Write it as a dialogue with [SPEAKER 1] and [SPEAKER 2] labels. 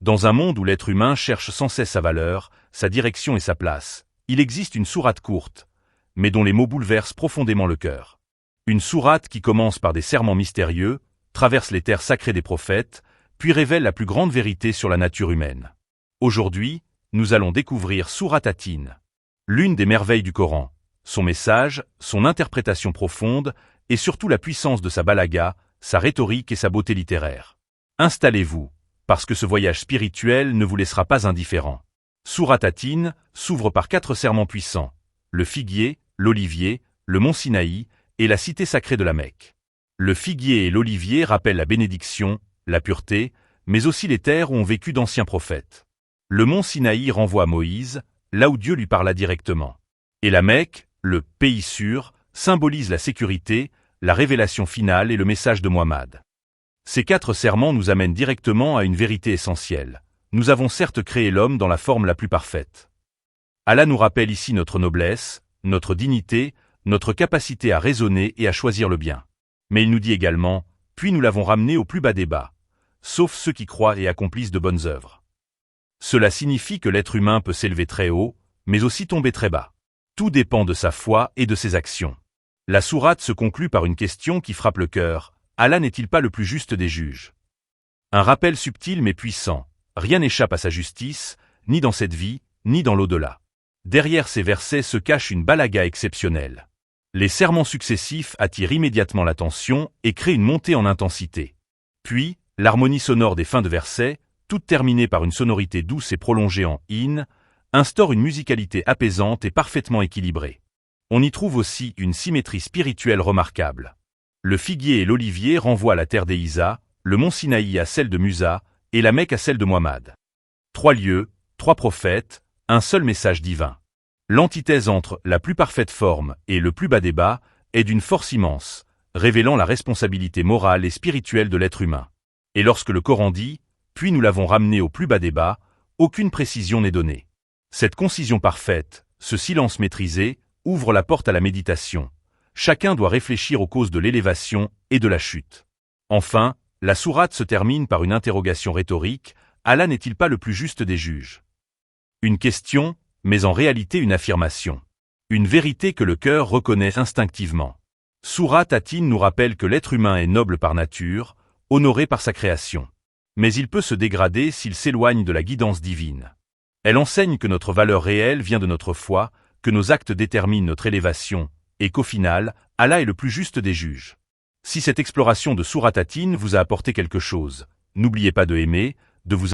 [SPEAKER 1] Dans un monde où l'être humain cherche sans cesse sa valeur, sa direction et sa place, il existe une sourate courte, mais dont les mots bouleversent profondément le cœur. Une sourate qui commence par des serments mystérieux, traverse les terres sacrées des prophètes, puis révèle la plus grande vérité sur la nature humaine. Aujourd'hui, nous allons découvrir Sourate At-Tin, l'une des merveilles du Coran, son message, son interprétation profonde et surtout la puissance de sa balagha, sa rhétorique et sa beauté littéraire. Installez-vous, parce que ce voyage spirituel ne vous laissera pas indifférent. Sourate At-Tin s'ouvre par 4 serments puissants, le figuier, l'olivier, le mont Sinaï et la cité sacrée de la Mecque. Le figuier et l'olivier rappellent la bénédiction, la pureté, mais aussi les terres où ont vécu d'anciens prophètes. Le mont Sinaï renvoie à Moïse, là où Dieu lui parla directement. Et la Mecque, le pays sûr, symbolise la sécurité, la révélation finale et le message de Muhammad. Ces 4 serments nous amènent directement à une vérité essentielle. Nous avons certes créé l'homme dans la forme la plus parfaite. Allah nous rappelle ici notre noblesse, notre dignité, notre capacité à raisonner et à choisir le bien. Mais il nous dit également, puis nous l'avons ramené au plus bas des bas, sauf ceux qui croient et accomplissent de bonnes œuvres. Cela signifie que l'être humain peut s'élever très haut, mais aussi tomber très bas. Tout dépend de sa foi et de ses actions. La sourate se conclut par une question qui frappe le cœur. Allah n'est-il pas le plus juste des juges? Un rappel subtil mais puissant. Rien n'échappe à sa justice, ni dans cette vie, ni dans l'au-delà. Derrière ces versets se cache une balagha exceptionnelle. Les serments successifs attirent immédiatement l'attention et créent une montée en intensité. Puis, l'harmonie sonore des fins de versets, toute terminée par une sonorité douce et prolongée en in, instaure une musicalité apaisante et parfaitement équilibrée. On y trouve aussi une symétrie spirituelle remarquable. Le figuier et l'olivier renvoient à la terre d'Isa, le mont Sinaï à celle de Musa, et la Mecque à celle de Muhammad. 3 lieux, 3 prophètes, un seul message divin. L'antithèse entre la plus parfaite forme et le plus bas des bas est d'une force immense, révélant la responsabilité morale et spirituelle de l'être humain. Et lorsque le Coran dit « puis nous l'avons ramené au plus bas des bas », aucune précision n'est donnée. Cette concision parfaite, ce silence maîtrisé, ouvre la porte à la méditation. Chacun doit réfléchir aux causes de l'élévation et de la chute. Enfin, la sourate se termine par une interrogation rhétorique, Allah n'est-il pas le plus juste des juges? Une question, mais en réalité une affirmation. Une vérité que le cœur reconnaît instinctivement. Sourate At-Tin nous rappelle que l'être humain est noble par nature, honoré par sa création. Mais il peut se dégrader s'il s'éloigne de la guidance divine. Elle enseigne que notre valeur réelle vient de notre foi, que nos actes déterminent notre élévation, et qu'au final, Allah est le plus juste des juges. Si cette exploration de Sourate At-Tin vous a apporté quelque chose, n'oubliez pas de aimer, de vous